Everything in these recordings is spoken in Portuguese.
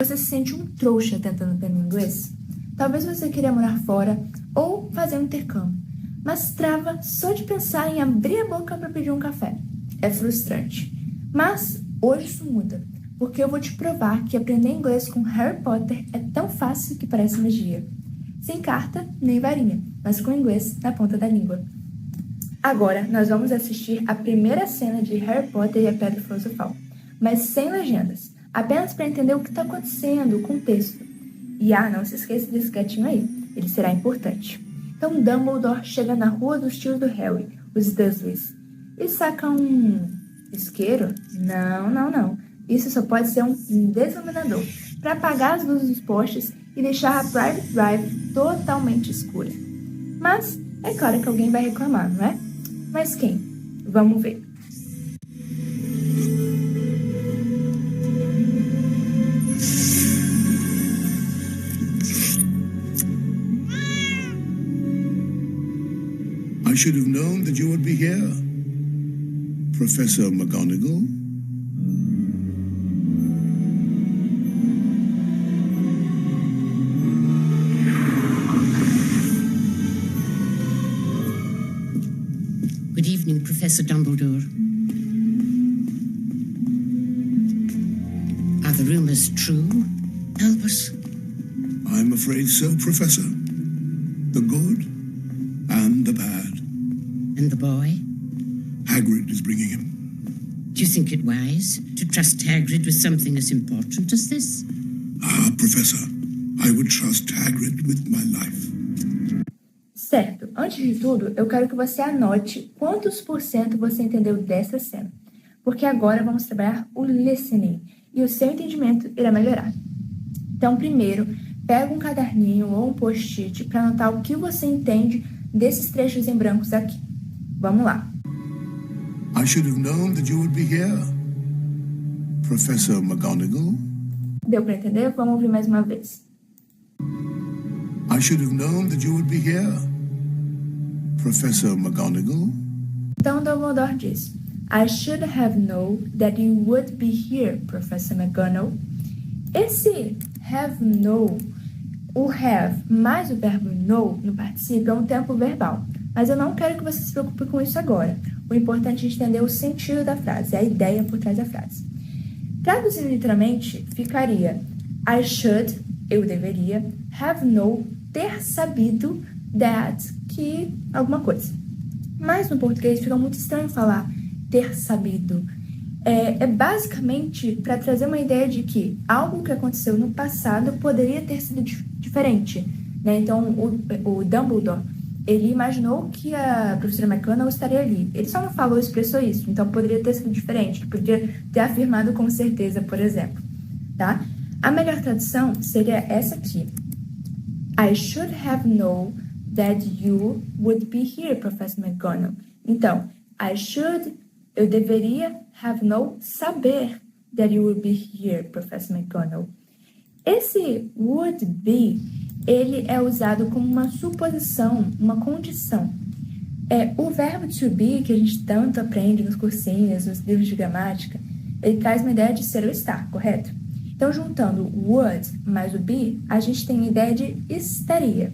Você se sente um trouxa tentando aprender inglês? Talvez você queira morar fora ou fazer um intercâmbio, mas trava só de pensar em abrir a boca para pedir um café. É frustrante. Mas hoje isso muda, porque eu vou te provar que aprender inglês com Harry Potter é tão fácil que parece magia. Sem carta nem varinha, mas com inglês na ponta da língua. Agora nós vamos assistir a primeira cena de Harry Potter e a Pedra Filosofal, mas sem legendas, apenas para entender o que está acontecendo, o contexto. E não se esqueça desse gatinho aí, ele será importante. Então Dumbledore chega na rua dos tios do Harry, os Dursleys, e saca um isqueiro? Não. Isso só pode ser um desiluminador, para apagar as luzes dos postes e deixar a Private Drive totalmente escura. Mas é claro que alguém vai reclamar, não é? Mas quem? Vamos ver. I should have known that you would be here, Professor McGonagall. Good evening, Professor Dumbledore. Are the rumors true, Albus? I'm afraid so, Professor. The good and the bad. And the boy? Hagrid is bringing him. Do you think it wise to trust Hagrid with something as important as this? Professor, I would trust Hagrid with my life. Certo, antes de tudo, eu quero que você anote quantos por cento você entendeu dessa cena, porque agora vamos trabalhar o listening e o seu entendimento irá melhorar. Então, primeiro, pega um caderninho ou um post-it para anotar o que você entende desses trechos em brancos aqui. Vamos lá. I should have known that you would be here, Professor McGonagall. Deu para entender? Vamos ouvir mais uma vez. I should have known that you would be here, Professor McGonagall. Então, Dumbledore diz: I should have known that you would be here, Professor McGonagall. Esse have known, o have mais o verbo know no particípio é um tempo verbal, mas eu não quero que você se preocupe com isso agora. O importante é entender o sentido da frase, a ideia por trás da frase. Traduzindo literalmente, ficaria I should, eu deveria, have known, ter sabido, that, que alguma coisa. Mas no português fica muito estranho falar ter sabido. É basicamente para trazer uma ideia de que algo que aconteceu no passado poderia ter sido diferente, né? Então, o Dumbledore, ele imaginou que a professora McGonagall estaria ali. Ele só não falou, expressou isso. Então, poderia ter sido diferente. Ele poderia ter afirmado com certeza, por exemplo. Tá? A melhor tradução seria essa aqui. I should have known that you would be here, Professor McGonagall. Então, I should, eu deveria, have known, saber that you would be here, Professor McGonagall. Esse would be, ele é usado como uma suposição, uma condição. O verbo to be, que a gente tanto aprende nos cursinhos, nos livros de gramática, ele traz uma ideia de ser ou estar, correto? Então, juntando would mais o be, a gente tem a ideia de estaria,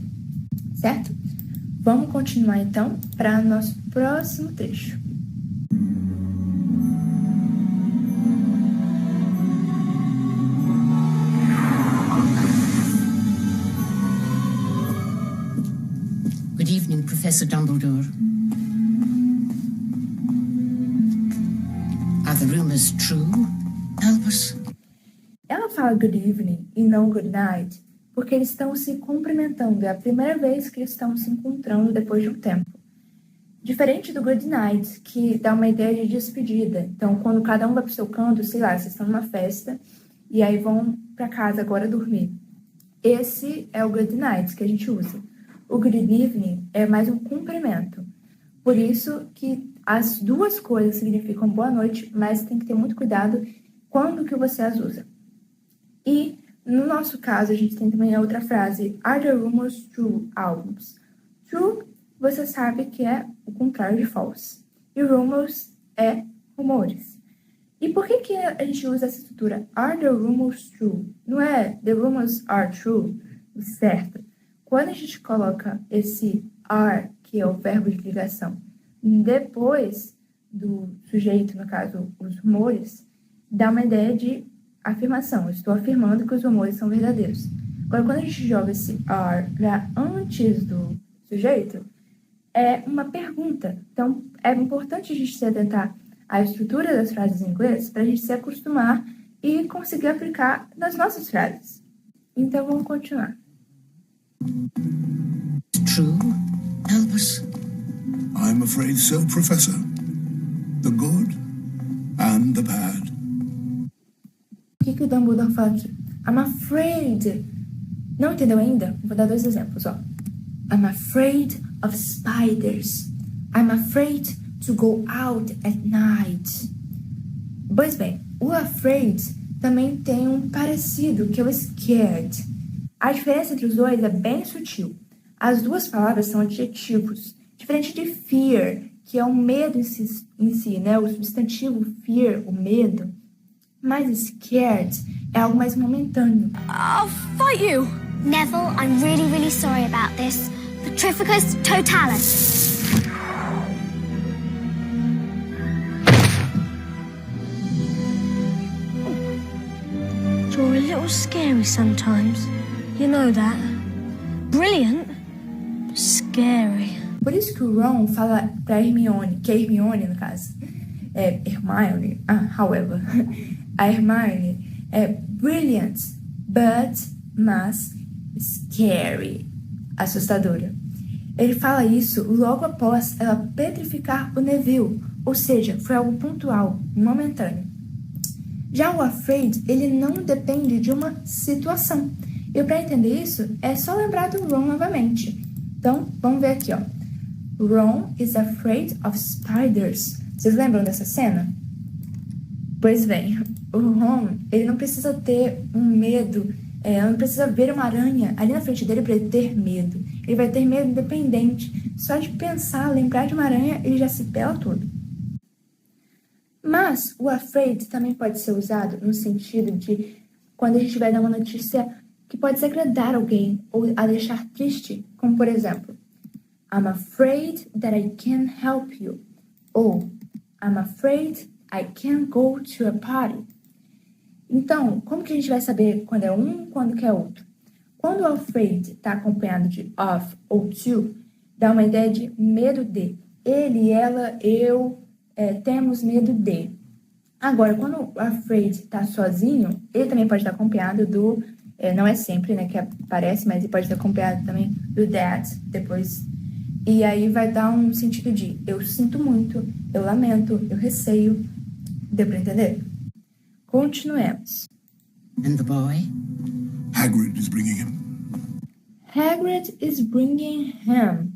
certo? Vamos continuar, então, para o nosso próximo trecho. Good evening, Professor Dumbledore. Are the rumors true, Albus? Ela fala good evening e não good night, porque eles estão se cumprimentando. É a primeira vez que eles estão se encontrando depois de um tempo. Diferente do good night, que dá uma ideia de despedida. Então, quando cada um vai pro seu canto, sei lá, vocês estão numa festa e aí vão para casa agora dormir. Esse é o good night que a gente usa. O good evening é mais um cumprimento. Por isso que as duas coisas significam boa noite, mas tem que ter muito cuidado quando que você as usa. E, no nosso caso, a gente tem também a outra frase, are the rumors true, Albus? True, você sabe que é o contrário de false. E rumors é rumores. E por que a gente usa essa estrutura? Are the rumors true? Não é the rumors are true, certo? Quando a gente coloca esse are, que é o verbo de ligação, depois do sujeito, no caso, os rumores, dá uma ideia de afirmação. Eu estou afirmando que os rumores são verdadeiros. Agora, quando a gente joga esse are para antes do sujeito, é uma pergunta. Então, é importante a gente se atentar à estrutura das frases em inglês para a gente se acostumar e conseguir aplicar nas nossas frases. Então, vamos continuar. True? Help us. I'm afraid so, Professor. The good and the bad. O que o Dumbledore fala aqui? I'm afraid. Não entendeu ainda? Vou dar 2 exemplos, ó. I'm afraid of spiders. I'm afraid to go out at night. Pois bem, o afraid também tem um parecido, que é o scared. A diferença entre os dois é bem sutil. As duas palavras são adjetivos, diferente de fear, que é o medo em si, né? O substantivo fear, o medo. Mas scared é algo mais momentâneo. I'll fight you! Neville, I'm really, really sorry about this. Petrificus totalis. You're a little scary sometimes. You know that. Brilliant. Scary. Por isso que o Ron fala pra Hermione, que é Hermione, no caso, é Hermione, however, a Hermione é brilliant, mas scary, assustadora. Ele fala isso logo após ela petrificar o Neville, ou seja, foi algo pontual, momentâneo. Já o afraid, ele não depende de uma situação. E para entender isso, é só lembrar do Ron novamente. Então, vamos ver aqui, ó. Ron is afraid of spiders. Vocês lembram dessa cena? Pois bem, o Ron, ele não precisa ter um medo, não precisa ver uma aranha ali na frente dele para ele ter medo. Ele vai ter medo independente. Só de pensar, lembrar de uma aranha, ele já se pela todo. Mas o afraid também pode ser usado no sentido de quando a gente vai dar uma notícia que pode desagradar alguém ou a deixar triste, como por exemplo, I'm afraid that I can't help you, ou I'm afraid I can't go to a party. Então, como que a gente vai saber quando é um, quando que é outro? Quando o afraid está acompanhado de of ou to, dá uma ideia de medo de. Ele, ela, eu, temos medo de. Agora, quando o afraid está sozinho, ele também pode estar acompanhado do, não é sempre, né, que aparece, mas ele pode estar acompanhado também do that, depois. E aí vai dar um sentido de eu sinto muito, eu lamento, eu receio. Deu para entender? Continuemos. And the boy? Hagrid is bringing him. Hagrid is bringing him.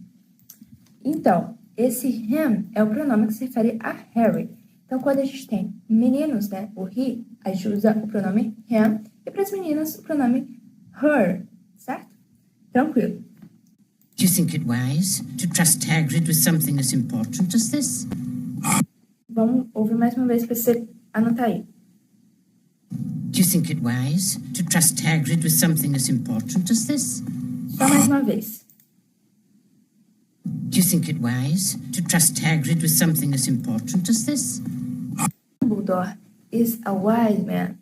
Então, esse him é o pronome que se refere a Harry. Então, quando a gente tem meninos, né, o he, a gente usa o pronome him, e para as meninas, o pronome her, certo? Tranquilo. Do you think it wise to trust Hagrid with something as important as this? Vamos ouvir mais uma vez para você anotar aí. Do you think it wise to trust Hagrid with something as important as this? Só mais uma vez. Do you think it wise to trust Hagrid with something as important as this? Dumbledore is a wise man.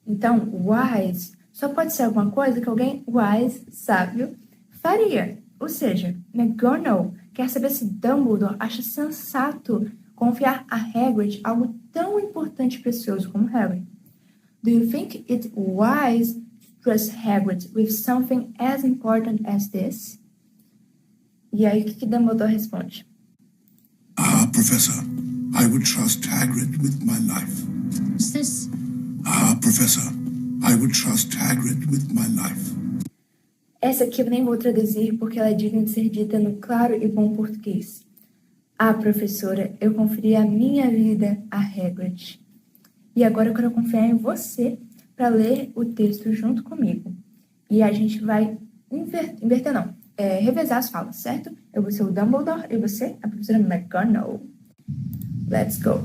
Então, wise só pode ser alguma coisa que alguém wise, sábio, faria. Ou seja, McGonagall quer saber se Dumbledore acha sensato confiar a Hagrid algo tão importante e precioso como Harry. Do you think it wise to trust Hagrid with something as important as this? E aí, o que Dumbledore responde? Professor, I would trust Hagrid with my life. What's this? Professor, I would trust Hagrid with my life. Essa aqui eu nem vou traduzir porque ela é digna de ser dita no claro e bom português. Professora, eu conferi a minha vida a Hagrid. E agora eu quero confiar em você para ler o texto junto comigo. E a gente vai revezar as falas, certo? Eu vou ser o Dumbledore e você, a professora McGonagall. Let's go.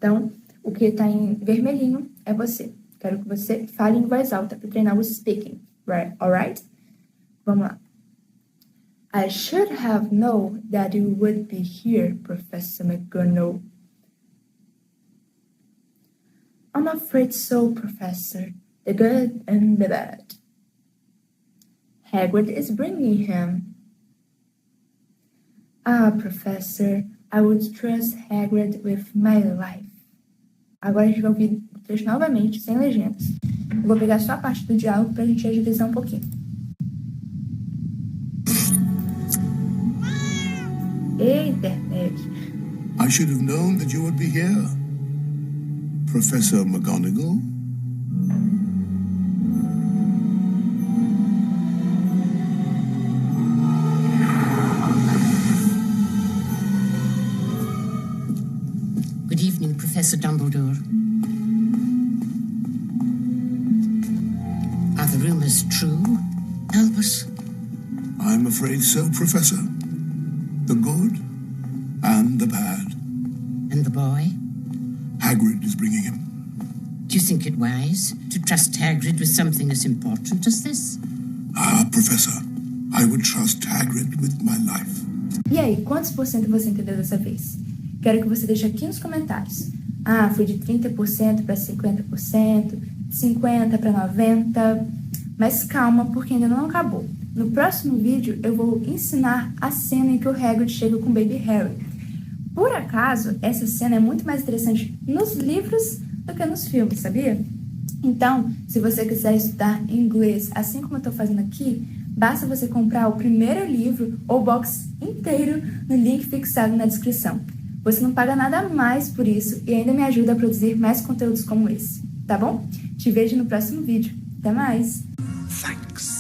Então, o que está em vermelhinho é você. Quero que você fale em voz alta para treinar o speaking. Right? Alright? Vamos lá. I should have known that you would be here, Professor McGonagall. I'm afraid so, Professor. The good and the bad. Hagrid is bringing him. Ah, Professor, I would trust Hagrid with my life. Agora a gente vai ouvir o trecho novamente, sem legendas. Eu vou pegar só a parte do diálogo para a gente agilizar um pouquinho. Ei, internet. I should have known that you would be here, Professor McGonagall. Good evening, Professor Dumbledore. Are the rumors true, Albus? I'm afraid so, Professor. The good and the bad. And the boy? Hagrid is bringing him. Do you think it wise to trust Hagrid with something as important as this? Ah, Professor, I would trust Hagrid with my life. E aí, quantos por cento você entendeu dessa vez? Quero que você deixe aqui nos comentários. Ah, foi de 30% para 50%, 50% para 90%. Mas calma, porque ainda não acabou. No próximo vídeo, eu vou ensinar a cena em que o Hagrid chega com o Baby Harry. Por acaso, essa cena é muito mais interessante nos livros do que nos filmes, sabia? Então, se você quiser estudar inglês, assim como eu estou fazendo aqui, basta você comprar o primeiro livro ou box inteiro no link fixado na descrição. Você não paga nada mais por isso e ainda me ajuda a produzir mais conteúdos como esse, tá bom? Te vejo no próximo vídeo. Até mais! Thanks.